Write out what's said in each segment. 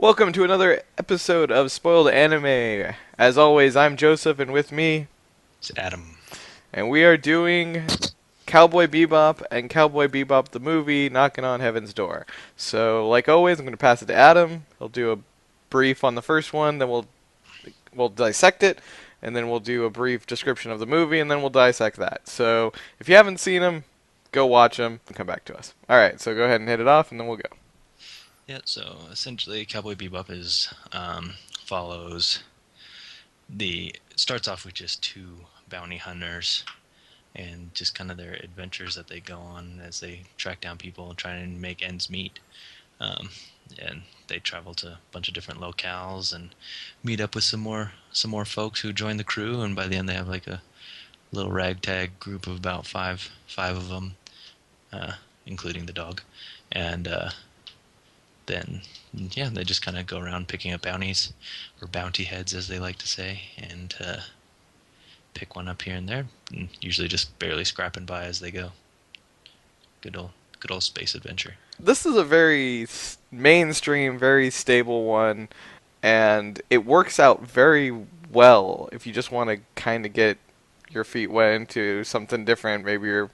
Welcome to another episode of Spoiled Anime. As always, I'm Joseph, and with me, It's Adam. and we are doing Cowboy Bebop and Cowboy Bebop the movie Knocking on Heaven's Door. So, like always, I'm going to pass it to Adam. He'll do a brief on the first one, then we'll dissect it, and then we'll do a brief description of the movie, and then we'll dissect that. So, if you haven't seen them, go watch them and come back to us. All right, so go ahead and hit it off, and then we'll go. Yeah, so essentially, Cowboy Bebop is follows the starts off with just two bounty hunters and just kind of their adventures that they go on as they track down people and try and make ends meet. Um, and they travel to a bunch of different locales and meet up with some more folks who join the crew. And by the end, they have like a little ragtag group of about five of them, including the dog, and then yeah, they just kind of go around picking up bounties, or bounty heads as they like to say, and pick one up here and there, and usually just barely scrapping by as they go. Good old space adventure. This is a very mainstream, very stable one, and it works out very well if you just want to kind of get your feet wet into something different. Maybe you're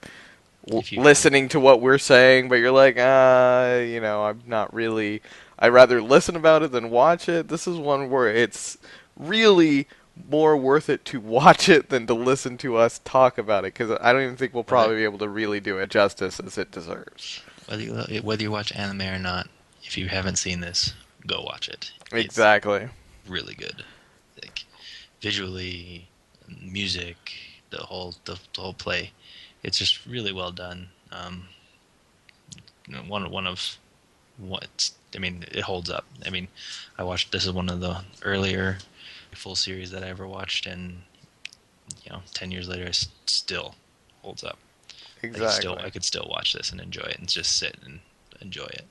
If you haven't, listening to what we're saying, but you're like, I'm not really. I'd rather listen about it than watch it. This is one where it's really more worth it to watch it than to listen to us talk about it, because I don't even think we'll whether probably be able to really do it justice as it deserves. whether you watch anime or not, if you haven't seen this, go watch it. It's Exactly. really good. Like visually, music, the whole play. It's just really well done. One of what I mean, it holds up. I mean, I watched this is one of the earlier full series that I ever watched, and 10 years later, it still holds up. Exactly. I could still watch this and enjoy it, and just sit and enjoy it.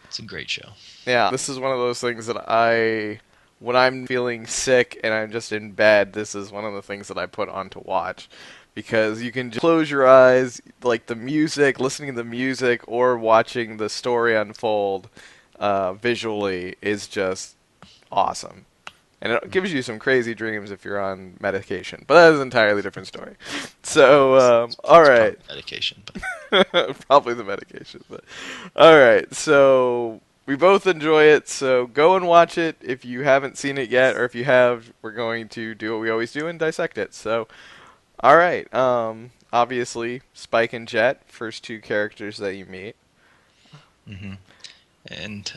It's a great show. Yeah, this is one of those things that when I'm feeling sick and I'm just in bed, this is one of the things that I put on to watch. Because you can just close your eyes, like the music, listening to the music, or watching the story unfold visually is just awesome. And it gives you some crazy dreams if you're on medication. But that is an entirely different story. So, all It's right. probably medication, but Probably the medication, but all right. So we both enjoy it. So go and watch it if you haven't seen it yet, or if you have, we're going to do what we always do and dissect it. So all right. Obviously, Spike and Jet, first two characters that you meet. hmm and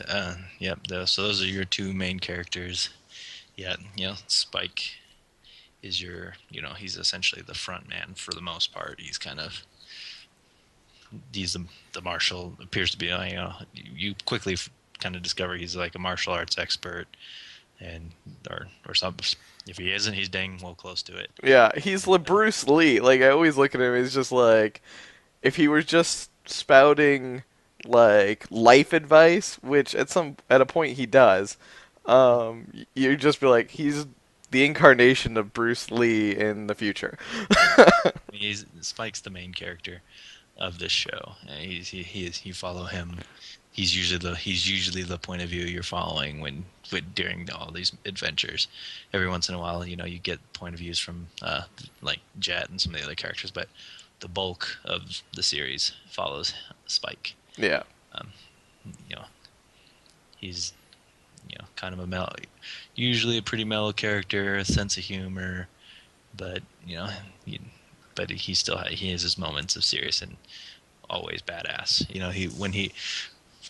yep. So those are your two main characters. Yeah, Spike is he's essentially the front man for the most part. He's the martial, appears to be, you quickly kind of discover he's like a martial arts expert, and or some, if he isn't, he's dang well close to it. Yeah, he's And, the Bruce Lee. Like I always look at him, he's just like if he was just spouting like life advice, which at a point he does. You'd just be like, he's the incarnation of Bruce Lee in the future. he's Spike's the main character of this show. You follow him. He's usually the point of view you're following during all these adventures. Every once in a while, you get point of views from like Jet and some of the other characters, but the bulk of the series follows Spike. Yeah. Um, you know, he's kind of usually a pretty mellow character, a sense of humor, but he, he has his moments of serious and always badass.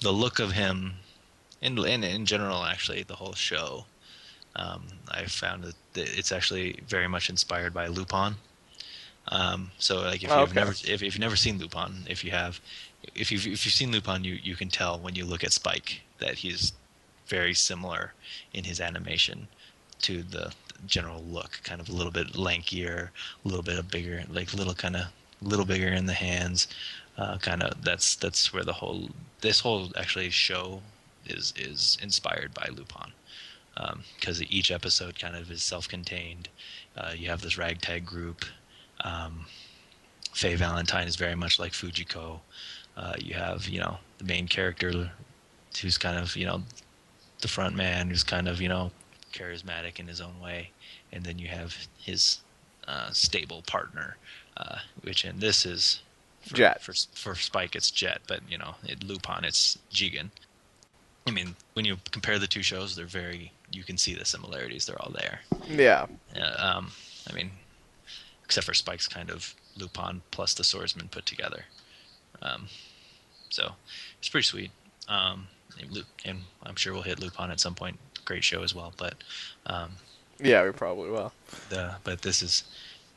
The look of him, and in general, actually, the whole show, I found that it's actually very much inspired by Lupin. So like if Oh, you've okay. never if you've never seen Lupin, if you've seen Lupin, you can tell when you look at Spike that he's very similar in his animation to the general look, kind of a little bit lankier, a little bit of bigger, like little bigger in the hands. Kind of that's where this whole actually show is inspired by Lupin, because each episode kind of is self-contained. You have this ragtag group. Um, Faye Valentine is very much like Fujiko. You have the main character who's kind of the front man who's kind of charismatic in his own way, and then you have his stable partner, which in this is Jet. for Spike it's Jet, but Lupin it's Jigen. I mean, when you compare the two shows, they're very. You can see the similarities; they're all there. Yeah. I mean, except for Spike's kind of Lupin plus the swordsman put together. Um, so it's pretty sweet. And I'm sure we'll hit Lupin at some point. Great show as well, but um, Yeah, we probably will. but this is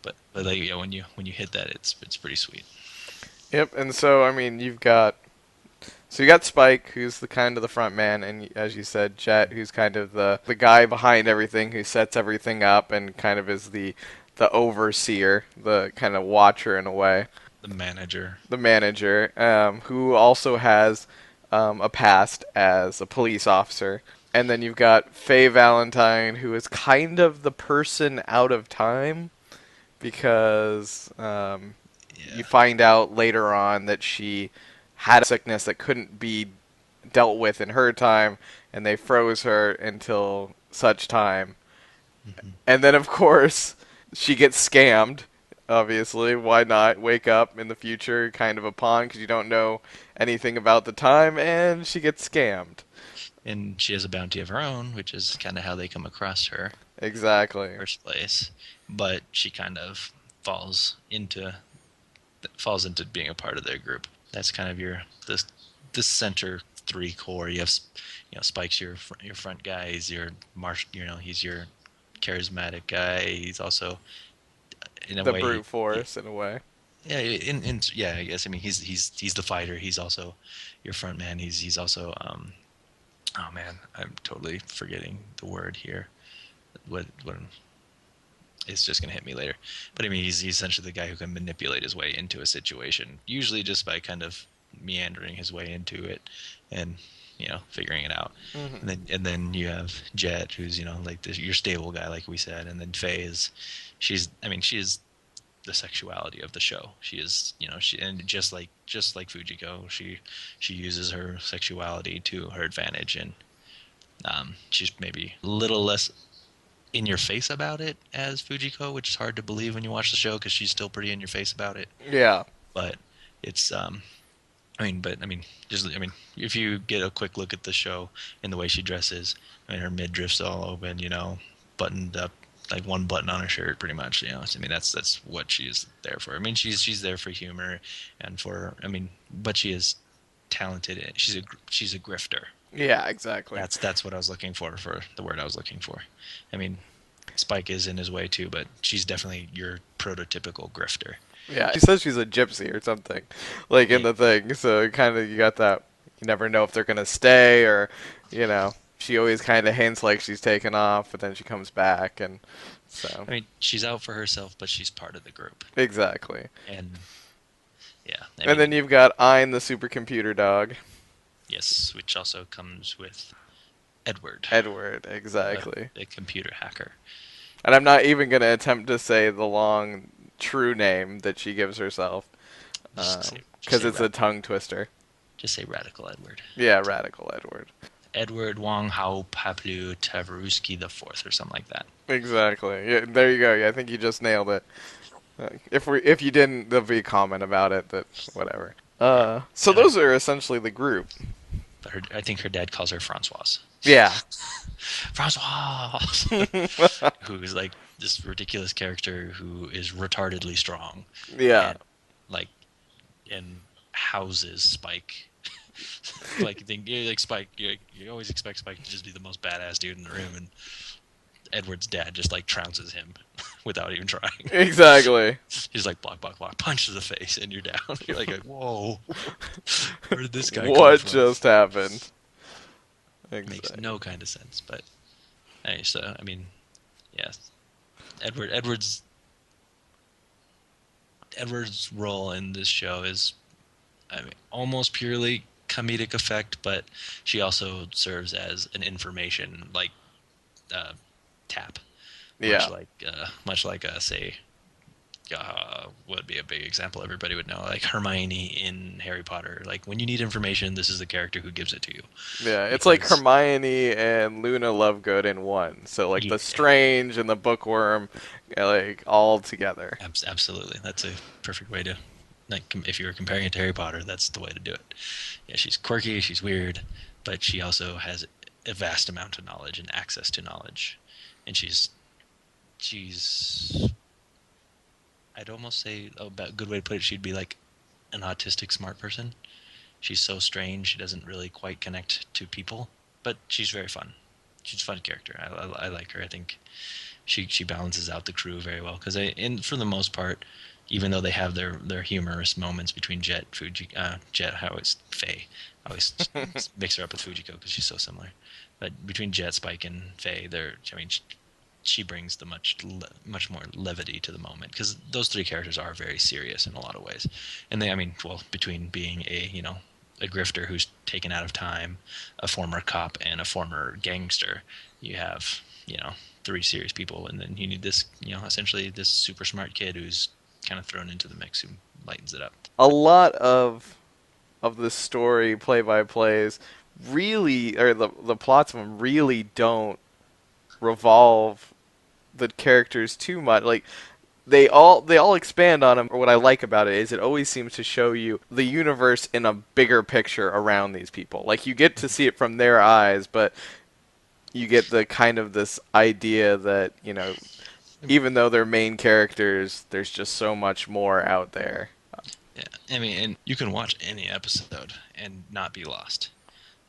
but like when you hit that, it's pretty sweet. Yep. And so I mean, you got Spike, who's the kind of the front man, and as you said, Jet, who's kind of the guy behind everything, who sets everything up and kind of is the overseer, the kind of watcher in a way, The manager. the manager, who also has a past as a police officer. And then you've got Faye Valentine, who is kind of the person out of time because you Yeah. find out later on that she had a sickness that couldn't be dealt with in her time, and they froze her until such time. Hmm. And then, of course, she gets scammed. Obviously, why not wake up in the future, kind of a pawn, because you don't know anything about the time, and she gets scammed. And she has a bounty of her own, which is kind of how they come across her in Exactly. the first place. But she kind of falls into falls into being a part of their group. That's kind of this center three core. You have Spike's your front guy. He's your he's your charismatic guy. He's also in a The way brute force, in a way. yeah, yeah, I guess. I mean, he's the fighter. He's also your front man. He's also oh man, I'm totally forgetting the word here. What it's just gonna hit me later. But I mean, he's essentially the guy who can manipulate his way into a situation, usually just by kind of meandering his way into it and figuring it out. Hmm. And then you have Jet, who's like your stable guy, like we said, and then Faye is she is the sexuality of the show. She is she and just like Fujiko, she uses her sexuality to her advantage, and she's maybe a little less in your face about it as Fujiko, which is hard to believe when you watch the show because she's still pretty in your face about it. Yeah. But it's I mean, just if you get a quick look at the show and the way she dresses, I mean, her midriff's all open, buttoned up, like one button on her shirt, pretty much. I mean, that's what she's there for. I mean, she's there for humor and for, but she is talented. She's a grifter. Yeah, exactly. That's what I was looking for the word I was looking for. I mean, Spike is in his way too, but she's definitely your prototypical grifter. Yeah, she says she's a gypsy or something, like in Yeah, the thing. So kind of you got that. You never know if they're gonna stay or, you know, she always kind of hints like she's taken off, but then she comes back, and so I mean, she's out for herself, but she's part of the group. exactly. And yeah, I And then mean, you've got Ein, the supercomputer dog. yes, which also comes with Edward, Edward, a, exactly. a computer hacker. And I'm not even gonna attempt to say the long true name that she gives herself, Just because say it's a tongue twister. just say Radical Edward. Yeah, radical Edward. Edward Wong Hao Pablu Tavaruski the Fourth or something like that. Exactly. Yeah, there you go. Yeah, I think you just nailed it. If you didn't, there'll be a comment about it. That whatever. Yeah. So And those are essentially the group. but I think her dad calls her Francoise. Yeah. Francoise, who is like this ridiculous character who is retardedly strong Yeah. and like and houses Spike. Like you think like Spike, you always expect Spike to just be the most badass dude in the room, and Edward's dad just like trounces him without even trying. Exactly. He's like block, block, block, punch to the face, and you're down. You're like, whoa, where did this guy come What from? just happened? Makes Exactly. no kind of sense, but so I mean, yes, Edward's role in this show is, I mean, almost purely comedic effect, but she also serves as an information like uh, tap, Yeah. much like say would be a big example everybody would know, like Hermione in Harry Potter. Like when you need information, this is the character who gives it to you, Yeah, it's like because Hermione and Luna Lovegood in one. So like you, the Strange and the Bookworm, like all together. absolutely, that's a perfect way to, like, if you were comparing it to Harry Potter, that's the way to do it. Yeah, she's quirky, she's weird, but she also has a vast amount of knowledge and access to knowledge, and she's I'd almost say, a good way to put it, she'd be like an autistic smart person. She's so strange, she doesn't really quite connect to people, but she's very fun. She's a fun character. I like her. I think she balances out the crew very well, because for the most part, even though they have their humorous moments between Jet, I always Faye, I always mix her up with Fujiko because she's so similar. But between Jet, Spike, and Faye, I mean, she brings the much more levity to the moment, because those three characters are very serious in a lot of ways. And I mean, well, between being a grifter who's taken out of time, a former cop, and a former gangster, you have three serious people, and then you need this essentially this super smart kid who's kind of thrown into the mix, who lightens it up. A lot of the story play by plays really, or the plots of them really don't revolve the characters too much. Like they all expand on them. Or what I like about it is it always seems to show you the universe in a bigger picture around these people. Like you get to see it from their eyes, but you get the kind of this idea that even though they're main characters, there's just so much more out there. Yeah, I mean, and you can watch any episode and not be lost.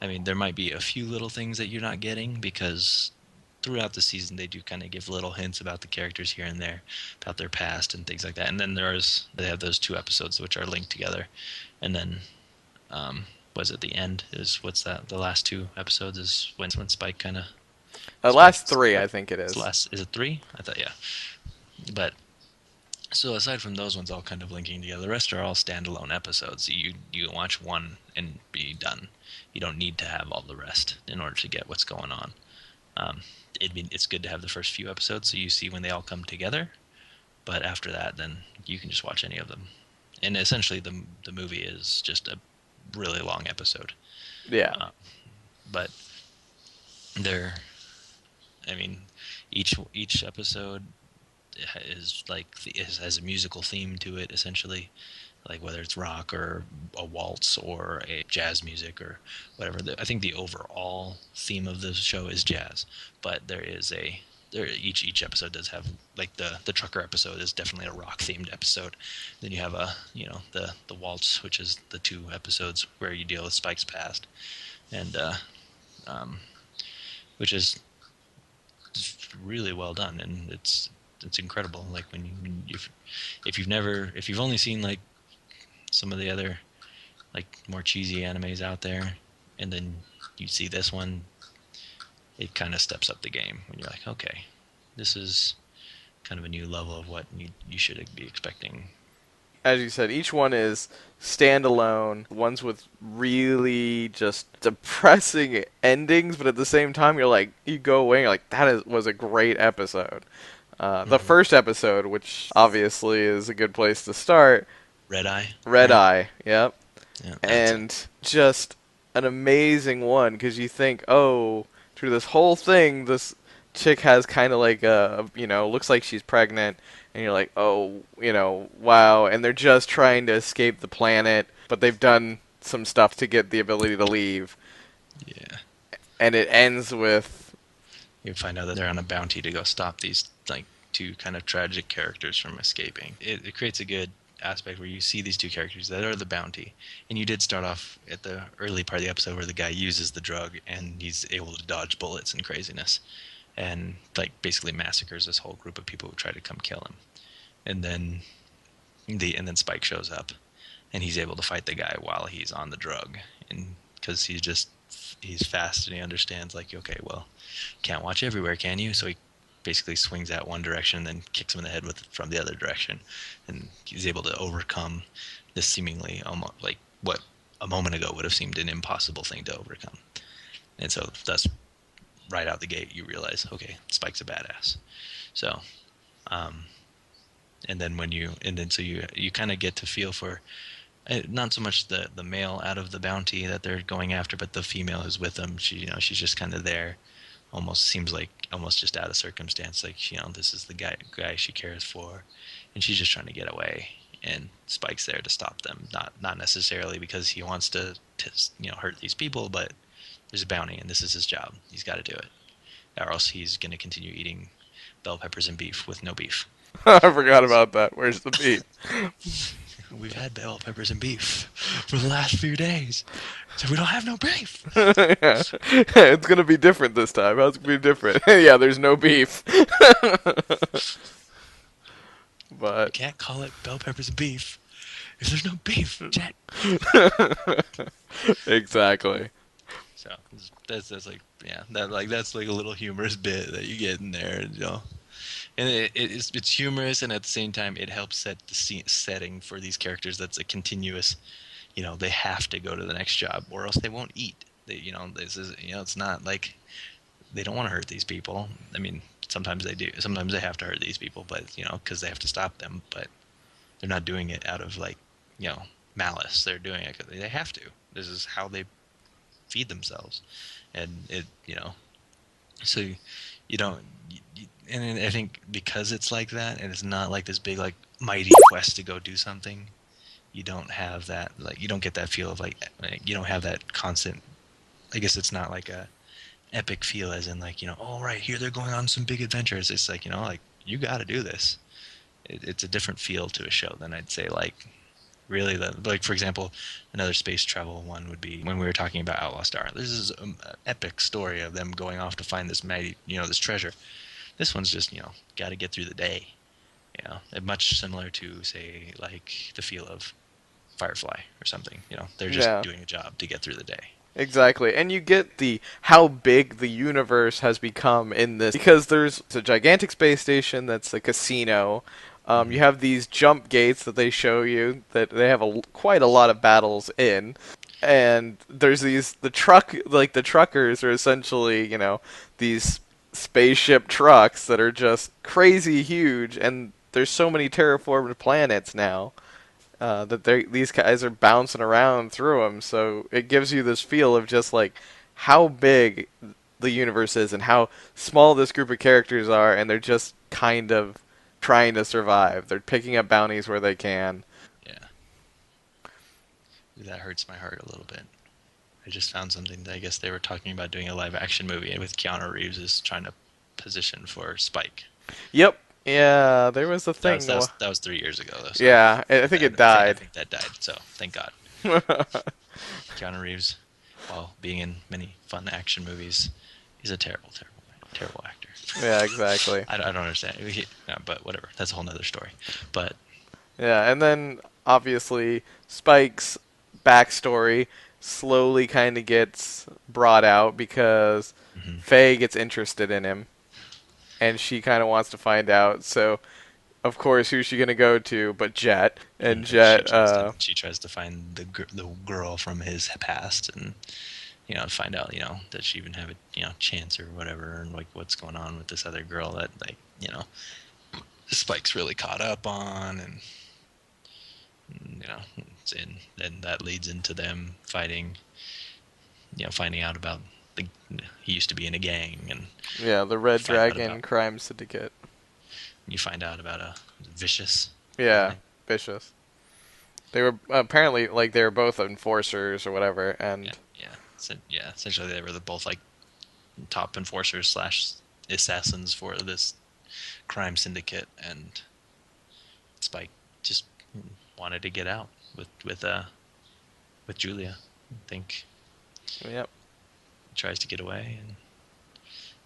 I mean, there might be a few little things that you're not getting, because throughout the season they do kind of give little hints about the characters here and there, about their past and things like that. And then they have those two episodes which are linked together, and then was it the end? Is what's that? The last two episodes is when Spike kind of Last Spike's three, I think it it's is. last. Is it three? I thought, yeah, but. So aside from those ones all kind of linking together, the rest are all standalone episodes. You watch one and be done. You don't need to have all the rest in order to get what's going on. Um, it's good to have the first few episodes so you see when they all come together. But after that, then you can just watch any of them. And essentially, the movie is just a really long episode. Yeah. Uh, but they're, I mean, each episode is like has a musical theme to it, essentially, like whether it's rock or a waltz or a jazz music or whatever. I think the overall theme of the show is jazz, but each episode does have, like, the trucker episode is definitely a rock themed episode. Then you have the waltz, which is the two episodes where you deal with Spike's past, and um, which is really well done, and it's incredible. Like if you've only seen like some of the other, like, more cheesy animes out there, and then you see this one, it kind of steps up the game when you're like, okay, this is kind of a new level of what you should be expecting. As you said, each one is standalone. Ones with really just depressing endings, but at the same time, you go away and you're like, was a great episode. The Mm-hmm. first episode, which obviously is a good place to start, Red Eye, Red right? Eye, yep. Yeah, that's it. And just an amazing one because you think, oh, through this whole thing, this chick has kind of like looks like she's pregnant, and you're like, oh, wow, and they're just trying to escape the planet, but they've done some stuff to get the ability to leave, Yeah, and it ends with, you find out that they're on a bounty to go stop these, like, two kind of tragic characters from escaping. It creates a good aspect where you see these two characters that are the bounty, and you did start off at the early part of the episode where the guy uses the drug and he's able to dodge bullets and craziness, and, like, basically massacres this whole group of people who try to come kill him. And then Spike shows up, and he's able to fight the guy while he's on the drug, and because he's fast and he understands, like, okay, well, can't watch everywhere, can you? So he basically swings out one direction and then kicks him in the head from the other direction, and he's able to overcome this seemingly almost like what a moment ago would have seemed an impossible thing to overcome. And so thus, right out the gate, you realize, okay, Spike's a badass. So, um, And then so you kind of get to feel for not so much the male out of the bounty that they're going after, but the female who's with them. She's just kind of there, almost seems like almost just out of circumstance. Like this is the guy she cares for, and she's just trying to get away. And Spike's there to stop them, not necessarily because he wants to hurt these people, but there's a bounty, and this is his job. He's got to do it, or else he's going to continue eating bell peppers and beef with no beef. I forgot about that. Where's the beef? We've had bell peppers and beef for the last few days, so we don't have no beef. Yeah. It's gonna be different this time. How's it gonna be different? Yeah, there's no beef. You But can't call it bell peppers and beef if there's no beef, Jet. exactly. So that's like that's like a little humorous bit that you get in there, and it's humorous, and at the same time it helps set the setting for these characters. That's a continuous, they have to go to the next job or else they won't eat. This is it's not like they don't want to hurt these people. I mean, sometimes they do. Sometimes they have to hurt these people, but because they have to stop them. But they're not doing it out of like malice. They're doing it because they have to. This is how they feed themselves, and so you don't. And I think because it's like that, and it's not like this big like mighty quest to go do something. You don't have that, like you don't get that feel of like you don't have that constant. I guess it's not like a epic feel as in like oh right, here they're going on some big adventures. It's like like you got to do this. It's a different feel to a show than I'd say like really like for example another space travel one would be when we were talking about Outlaw Star. This is an epic story of them going off to find this mighty this treasure. This one's just got to get through the day. Much similar to say like the feel of Firefly or something. They're just Yeah. doing a job to get through the day. Exactly. And you get the how big the universe has become in this because there's a gigantic space station that's a casino. You Hmm. have these jump gates that they show you that they have quite a lot of battles in. And there's the truckers are essentially, these spaceship trucks that are just crazy huge and there's so many terraformed planets now that these guys are bouncing around through them. So it gives you this feel of just like how big the universe is and how small this group of characters are, and they're just kind of trying to survive. They're picking up bounties where they can. Yeah, that hurts my heart a little bit. I just found something that I guess they were talking about doing a live action movie with Keanu Reeves is trying to position for Spike. Yep. Yeah, there was a That was thing. that was that was 3 years ago though, so Yeah, I think it I died. think that died. So thank God. Keanu Reeves, while being in many fun action movies, he's a terrible, terrible, terrible actor. Yeah, exactly. I don't understand. But whatever. That's a whole nother story. But Yeah, and then obviously Spike's backstory slowly kind of gets brought out because mhm. Faye gets interested in him, and she kind of wants to find out. So, of course, who's she gonna go to but Jet? And And Jet, she tries to find the girl from his past, and find out does she even have a chance or whatever, and like what's going on with this other girl that like Spike's really caught up on, and and then that leads into them fighting, finding out about the he used to be in a gang, and yeah, the Red find out Dragon about crime syndicate. you find out about a vicious his Yeah, name. vicious. They were apparently like they were both enforcers or whatever, Yeah, and yeah, so, yeah. Essentially, they were both like top enforcers slash assassins for this crime syndicate, and Spike just wanted to get out with Julia. I think yep. he tries to get away, and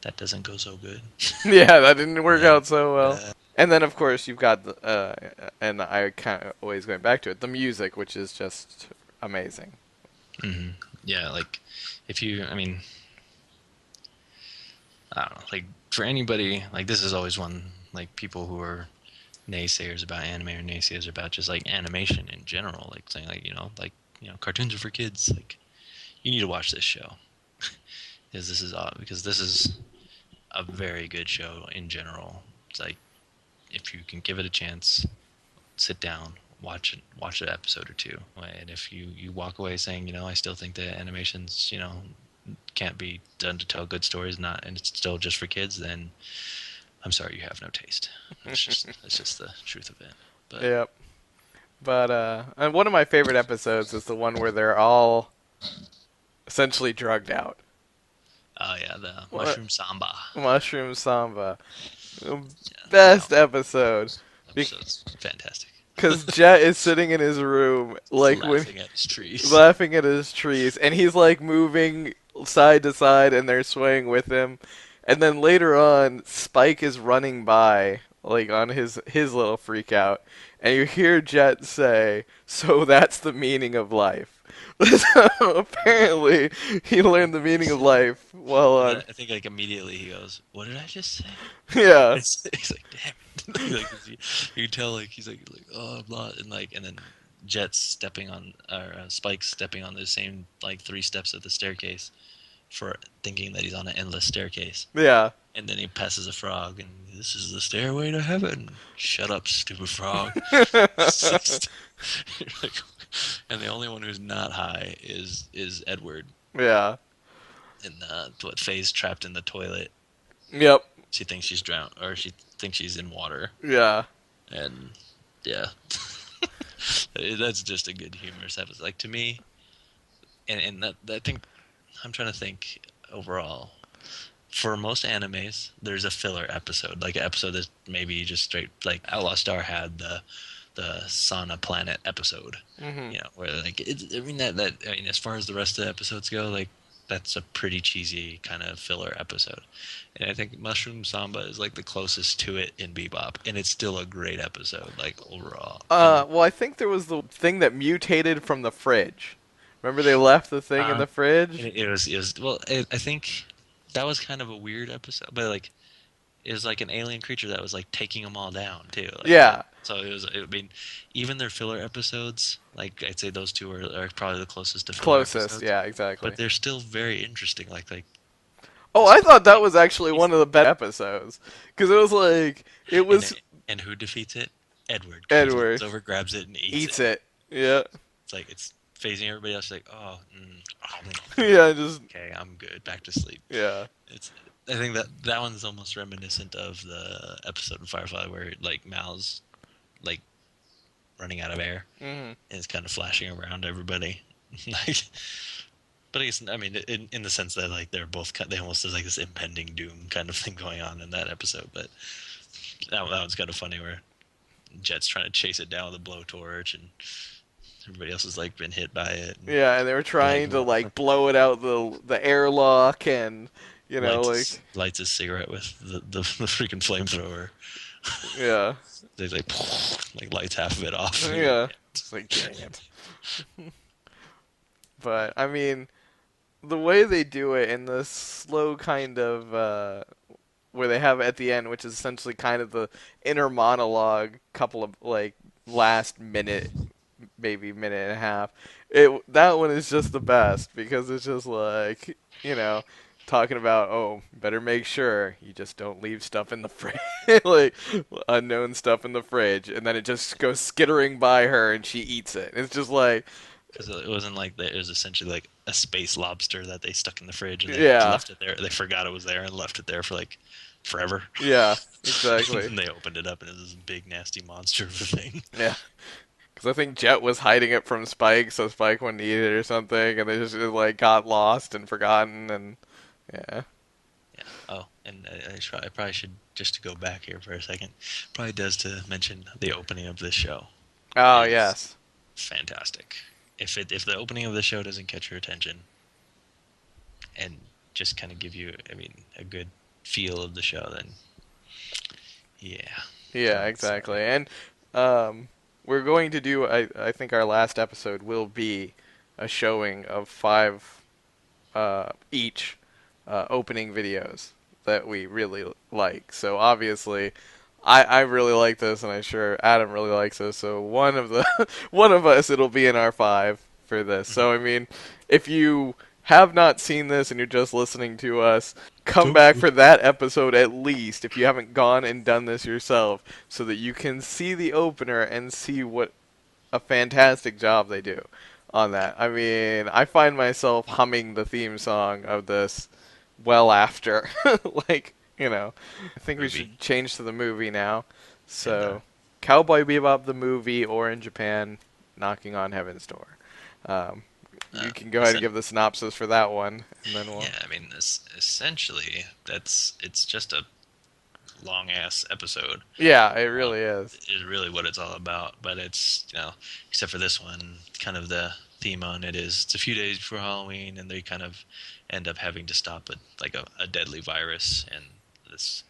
that doesn't go so good. Yeah, that didn't work Yeah. out so well. Uh, And then, of course, you've got and I kind of always going back to it, the music, which is just amazing. hmm Yeah, like if you, I mean, I don't know, like for anybody, like this is always one, like people who are naysayers about anime or naysayers about just like animation in general, like saying like cartoons are for kids, like you need to watch this show because this is a very good show in general. It's like if you can give it a chance, sit down, watch an episode or two. And if you walk away saying, I still think the animations, can't be done to tell good stories, not and it's still just for kids, then I'm sorry, you have no taste. That's just the truth of it. But Yep. But and one of my favorite episodes is the one where they're all essentially drugged out. oh yeah, the What? mushroom samba. Mushroom Samba. Yeah, Best that episode. episode's fantastic. Because Jet is sitting in his room, Just like when laughing at his trees. laughing at his trees, and he's like moving side to side, and they're swaying with him. And then later on, Spike is running by, like on his little freak out, and you hear Jet say, "So that's the meaning of life." So apparently, he learned the meaning of life while And on. then I think like immediately he goes, "What did I just say?" Yeah, He's like, "Damn it!" Like you can tell like he's like oh I'm not and then Jet's stepping on or Spike's stepping on the same like 3 steps of the staircase for thinking that he's on an endless staircase. yeah. And then he passes a frog, and this is the stairway to heaven. Shut up, stupid frog. Like, and the only one who's not high is Edward. Yeah. And what Faye's trapped in the toilet. Yep. She thinks she's drowned, or she thinks she's in water. Yeah. And yeah, that's just a good humorous episode. Like to me, and that I think I'm trying to think overall. For most animes, there's a filler episode, like an episode that's maybe just straight. Like Outlaw Star had the Sauna Planet episode, Mhm. where like I mean I mean as far as the rest of the episodes go, like that's a pretty cheesy kind of filler episode, and I think Mushroom Samba is like the closest to it in Bebop, and it's still a great episode, like overall. And Well, I think there was the thing that mutated from the fridge. Remember they left the thing in uh, the fridge? it was well, I think that was kind of a weird episode, but like it was like an alien creature that was like taking them all down too. Like Yeah. so it was. I mean, even their filler episodes, like I'd say those two are probably the closest to filler Closest. episodes. Yeah, exactly. But they're still very interesting. Like Oh, the I Spike thought that thing. was actually one of the best episodes cuz it was like it And was and who defeats it? Edward, because he Edward leans over, grabs it, and eats eats it. it. Yeah. It's like it's phasing everybody else. Like Yeah, just okay, I'm good. Back to sleep. yeah. It's. I think that one's almost reminiscent of the episode of Firefly where like Mal's like running out of air Mhm. and it's kind of flashing around everybody. Like, but I guess I mean in the sense that like they're both they almost there's like this impending doom kind of thing going on in that episode. But that one's kind of funny where Jet's trying to chase it down with a blowtorch and everybody else has like been hit by it. And Yeah, and they were trying to like blow it out the airlock and like lights his cigarette with the freaking flamethrower. yeah. They like lights half of it off. Yeah. It's like dang it. But I mean, the way they do it in the slow kind of where they have at the end, which is essentially kind of the inner monologue, couple of like last minute, maybe minute and a half. That one is just the best because it's just like talking about better make sure you just don't leave stuff in the fridge, like unknown stuff in the fridge, and then it just goes skittering by her and she eats it. It's just like Because it wasn't like that. It was essentially like a space lobster that they stuck in the fridge and they yeah, left it there. They forgot it was there and left it there for like forever. yeah, exactly. And they opened it up and it was this big nasty monster of a thing. Yeah. Because I think Jet was hiding it from Spike, so Spike wouldn't eat it or something, and they just like got lost and forgotten, and yeah. Yeah. Oh, and I probably should just to go back here for a second. Probably does to mention the opening of this show. Oh Is yes. fantastic. If the opening of the show doesn't catch your attention and just kind of give you, I mean, a good feel of the show, then yeah. Yeah, So exactly. And we're going to do. I think our last episode will be a showing of 5 each opening videos that we really like. So obviously, I really like this, and I'm sure Adam really likes this. So one of the one of us, it'll be in our 5 for this. Mhm. So I mean, if you have not seen this and you're just listening to us, come back for that episode at least if you haven't gone and done this yourself, so that you can see the opener and see what a fantastic job they do on Yeah, that. I mean, I find myself humming the theme song of this well after. Like, I think we movie should change to the movie now. and So, Cowboy Bebop the movie, or in Japan, Knocking on Heaven's Door. Um, you can go ahead and listen. give the synopsis for that one, and then we'll. Yeah, I mean, this essentially it's just a long ass episode. Yeah, it Um, really is. is really what it's all about. But it's except for this one, kind of the theme on it is it's a few days before Halloween, and they kind of end up having to stop a deadly virus, and this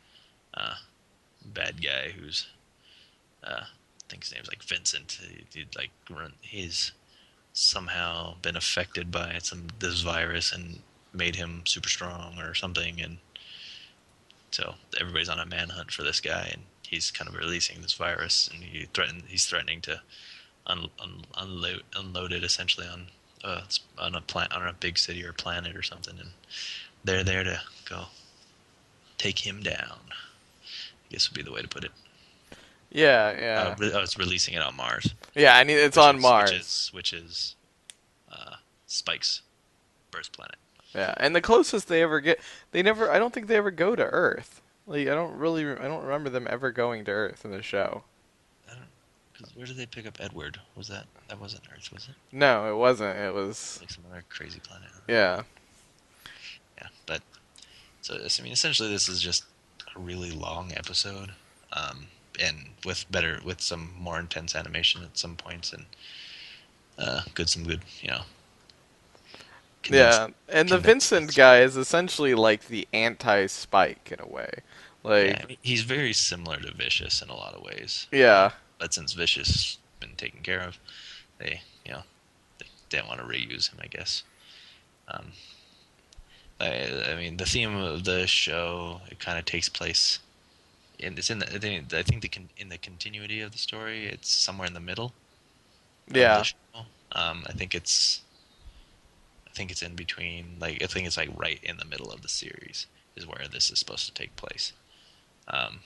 uh, bad guy who's I think his name's like Vincent. He's somehow been affected by this virus and made him super strong or something, and so everybody's on a manhunt for this guy, and he's kind of releasing this virus, and he's threatening to unload it essentially on a big city or planet or something, and they're there to go take him down. I guess would be the way to put it. Yeah, yeah, It's releasing it on Mars, yeah. I mean, it's which on is Mars. Spike's birth planet. Yeah, and the closest they ever get, they never. I don't think they ever go to Earth. Like, I don't remember them ever going to Earth in the show. I don't. Cause where did they pick up Edward? That wasn't Earth, was it? No, it wasn't. It was. Like some other crazy planet. Yeah, Yeah, but so I mean, essentially, this is just a really long episode, and with some more intense animation at some points, and some good, condensed, yeah. And the condensed. Vincent guy is essentially like the anti-Spike in a way. Yeah, Like, I mean, he's very similar to Vicious in a lot of ways, yeah, but since Vicious has been taken care of, they they didn't want to reuse him, I guess. Um, I mean, the theme of the show, it kind of takes place it's in the I think in the continuity of the story, it's somewhere in the middle of the yeah, show. I think it's in between. Like I think it's like right in the middle of the series is where this is supposed to take place. Um,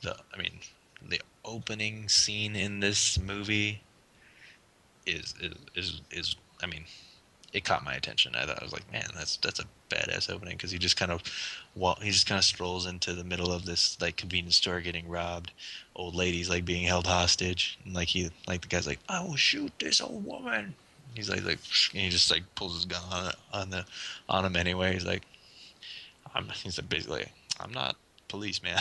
I mean, the opening scene in this movie is I mean, it caught my attention. I was like, man, that's a badass opening because he just kind of strolls into the middle of this like convenience store getting robbed, old ladies like being held hostage, and the guy's like, I will shoot this old woman. He's like and he just like pulls his gun on him anyway. He's like, he's like basically, I'm not police, man.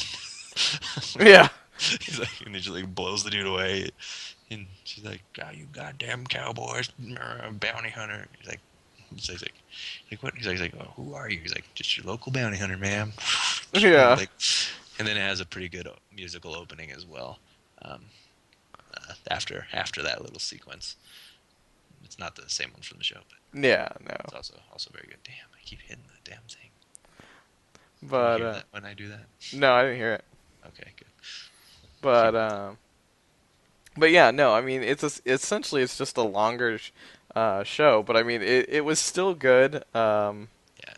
yeah, He's like, and he just like blows the dude away. And she's like, "Oh, you goddamn cowboys, bounty hunter." He's like, what? He's like, oh, who are you? He's like, just your local bounty hunter, ma'am. yeah, Like, and then it has a pretty good musical opening as well. After that little sequence, it's not the same one from the show, but yeah. No, it's also very good. Damn, I keep hitting the damn thing. Can you but hear that when I do that? no, I didn't hear it. Okay, good. But But yeah, no, I mean essentially it's just a longer show, but I mean it was still good. Yeah,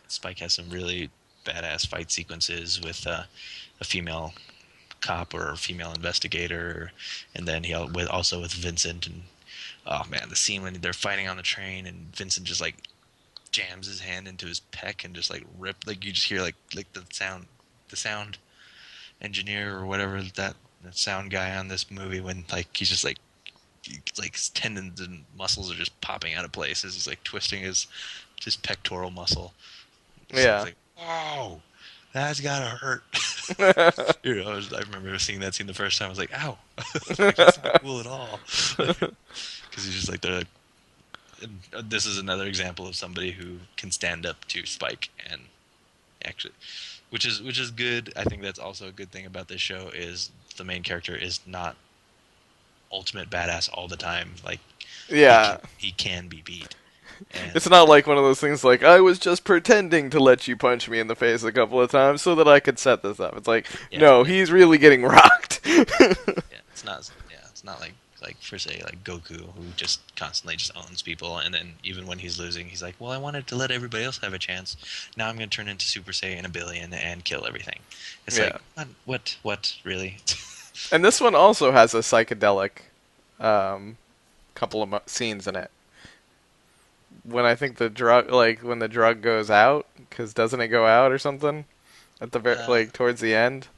Spike has some really badass fight sequences with a female cop or a female investigator, and then also with Vincent. And oh man, the scene when they're fighting on the train and Vincent just like jams his hand into his pec and just like like you just hear like the sound engineer or whatever the sound guy on this movie when like he's just like his tendons and muscles are just popping out of place as he's like twisting his pectoral muscle. So yeah. it's like, whoa, that's gotta hurt. I remember seeing that scene the first time. I was like, ow, like, that's not cool at all. Because he's just like, they're like, this is another example of somebody who can stand up to Spike and actually, which is good. I think that's also a good thing about this show is the main character is not ultimate badass all the time. Like, Yeah. he can be beat. And It's not like one of those things like, I was just pretending to let you punch me in the face a couple of times so that I could set this up. It's like, yeah, no, he's really getting rocked. yeah, it's not like like for say like Goku, who just constantly just owns people, and then even when he's losing, he's like, well, I wanted to let everybody else have a chance. Now I'm going to turn into Super Saiyan a billion and kill everything. It's Yeah. like what really? And this one also has a psychedelic um, couple of scenes in it. When I think the drug, like when the drug goes out, because doesn't it go out or something at the very, uh, like towards the end?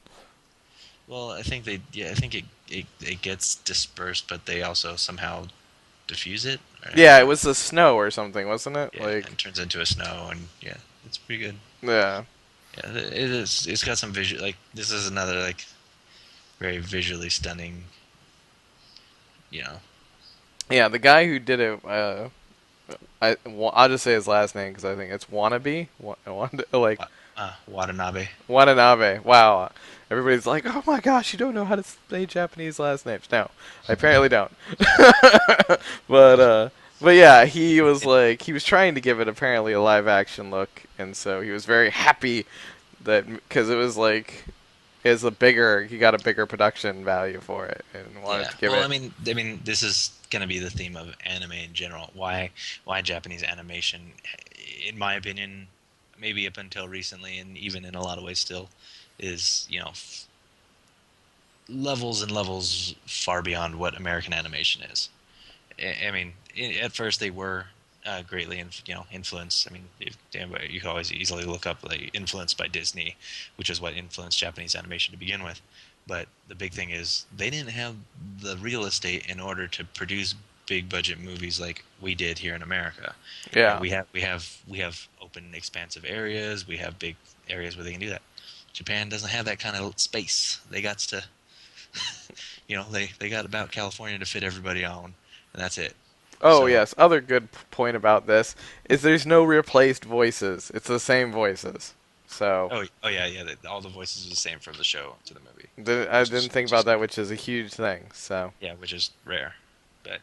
well, I think I think it gets dispersed, but they also somehow diffuse it. I Yeah, can't it remember. was the snow or something, wasn't it? Yeah, Like, and turns into a snow, and yeah, it's pretty good. yeah, Yeah, it is. It's got some visual. Like this is another like very visually stunning. You know, yeah. The guy who did it, I'll just say his last name because I think it's Wannabe. Like Watanabe. Watanabe. Wow. Everybody's like, oh my gosh, you don't know how to say Japanese last names. No, I apparently don't. but but yeah, he was It, like, he was trying to give it apparently a live action look, and so he was very happy that because it was like is a bigger, he got a bigger production value for it, and wanted yeah. to give Well, it. I mean, this is gonna be the theme of anime in general. Why Japanese animation, in my opinion, maybe up until recently, and even in a lot of ways still, is levels and levels far beyond what American animation is. I mean, at first they were greatly, influenced. I mean, you can always easily look up like influenced by Disney, which is what influenced Japanese animation to begin with. But the big thing is they didn't have the real estate in order to produce big budget movies like we did here in America. Yeah. We have open, expansive areas. We have big areas where they can do that. Japan doesn't have that kind of space. They got to, they got about California to fit everybody on, and that's it. Oh So, yes. Other good point about this is there's no replaced voices. It's the same voices. So all the voices are the same from the show to the movie, I didn't think which is about that, good. which is a huge thing. So Yeah, which is rare, but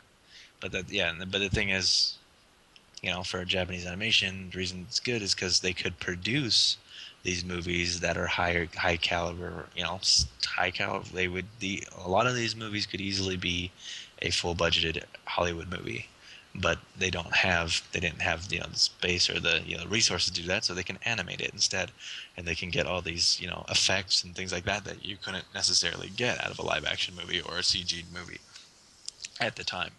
but the thing is, for Japanese animation, the reason it's good is because they could produce these movies that are high caliber, high caliber. A lot of these movies could easily be a full budgeted Hollywood movie, but they didn't have the space or the resources to do that, so they can animate it instead, and they can get all these effects and things like that you couldn't necessarily get out of a live action movie or a CG movie at the time.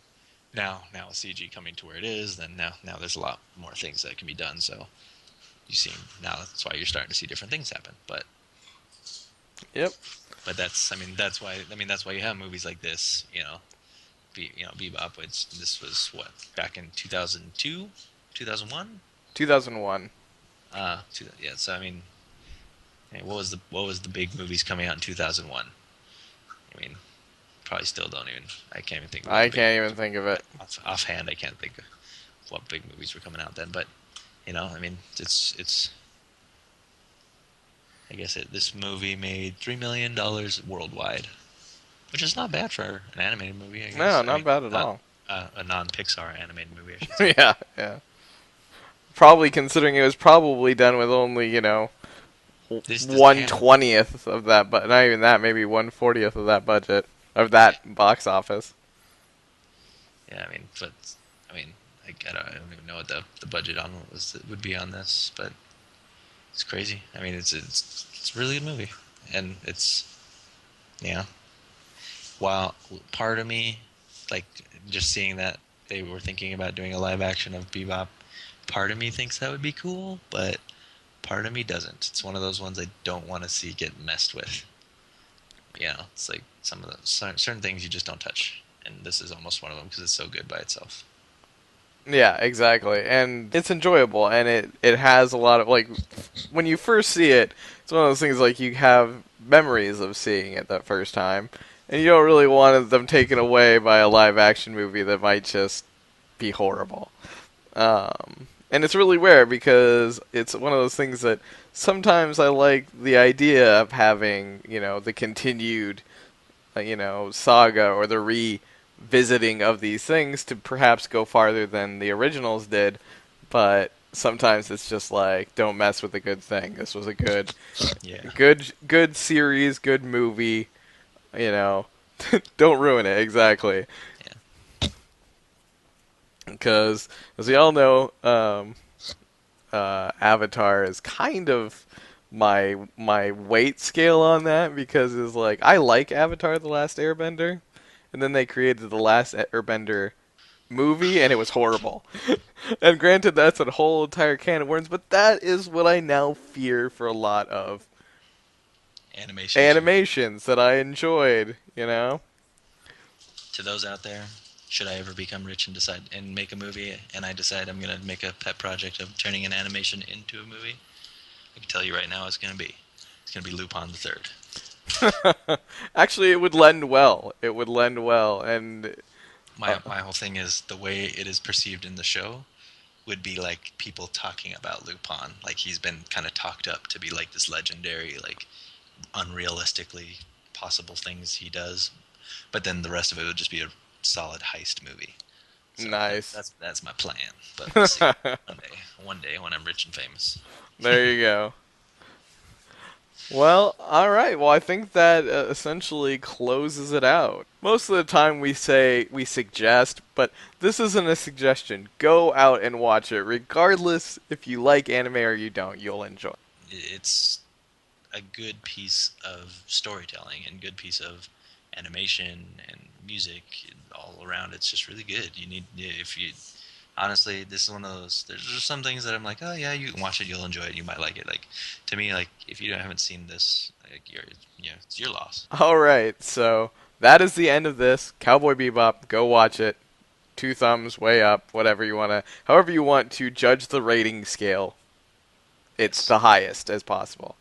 Now with CG coming to where it is, then now there's a lot more things that can be done. So you see now that's why you're starting to see different things happen. yep. But that's why you have movies like this. Bebop. This was what, back in 2002, 2001. 2001. Yeah. So I mean, hey, what was the big movies coming out in 2001? I mean, probably still don't even. I can't even think of what I the big can't even think of it. offhand. I can't think of what big movies were coming out then. But I mean, it's. I guess this movie made $3 million worldwide, which is not bad for an animated movie. I No, guess. I not mean, bad at not all. a non-Pixar animated movie, I should say. Yeah, yeah. Probably considering it was probably done with only Japan. 1/20th of that, but not even that, maybe 1/40th of that budget of Yeah, that box office. yeah. I mean, but I mean, I don't even know what the budget on would be on this, but it's crazy. I mean, it's a really good movie, and yeah. While part of me, like, just seeing that they were thinking about doing a live action of Bebop, part of me thinks that would be cool, but part of me doesn't. It's one of those ones I don't want to see get messed with. It's like some of the certain things you just don't touch, and this is almost one of them because it's so good by itself. Yeah, exactly. And it's enjoyable, and it has a lot of, like, when you first see it, it's one of those things like you have memories of seeing it that first time, and you don't really want them taken away by a live action movie that might just be horrible. And it's really rare because it's one of those things that sometimes I like the idea of having, the continued, saga or the revisiting of these things to perhaps go farther than the originals did, but sometimes it's just like don't mess with a good thing. This was a Yeah. good series, good movie, you know. Don't ruin it, exactly. Yeah. Because, as we all know, Avatar is kind of my weight scale on that because it's like I like Avatar: The Last Airbender, and then they created the Last Airbender movie, and it was horrible. And granted, that's a whole entire can of worms, but that is what I now fear for a lot of Animations. animations that I enjoyed. You know, To those out there, should I ever become rich and decide and make a movie, and I decide I'm gonna make a pet project of turning an animation into a movie, I can tell you right now, it's gonna be Lupin the Third. actually, it would lend well. It would lend well, and My whole thing is the way it is perceived in the show would be like people talking about Lupin, like he's been kind of talked up to be like this legendary, like unrealistically possible things he does, but then the rest of it would just be a solid heist movie. So nice. that's my plan. But we'll see. One day when I'm rich and famous. There you go. Well, alright. Well, I think that essentially closes it out. Most of the time we say we suggest, but this isn't a suggestion. Go out and watch it. Regardless if you like anime or you don't, you'll enjoy it. It's a good piece of storytelling and good piece of animation and music all around. It's just really good. You need if you honestly, this is one of those. There's just some things that I'm like, oh yeah, you can watch it, you'll enjoy it, you might like it. Like to me, like if you haven't seen this, like it's your loss. Alright, so that is the end of this. Cowboy Bebop. Go watch it. 2 thumbs, way up, whatever you want to. However you want to judge the rating scale. It's Yes. the highest as possible.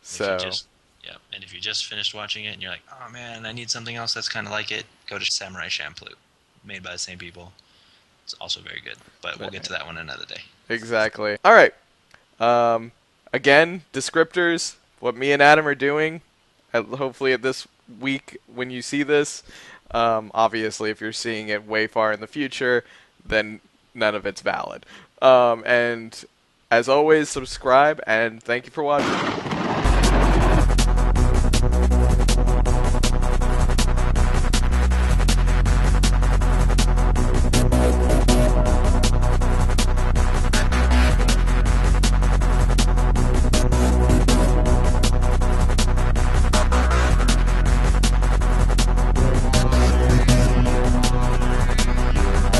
If you So, just and if you just finished watching it and you're like, oh man, I need something else that's kind of like it, go to Samurai Champloo, made by the same people. It's also very good, but we'll get to that one another day. exactly. Alright. Again, descriptors, what me and Adam are doing, hopefully at this week when you see this. Obviously, if you're seeing it way far in the future, then none of it's valid. And as always, subscribe, and thank you for watching.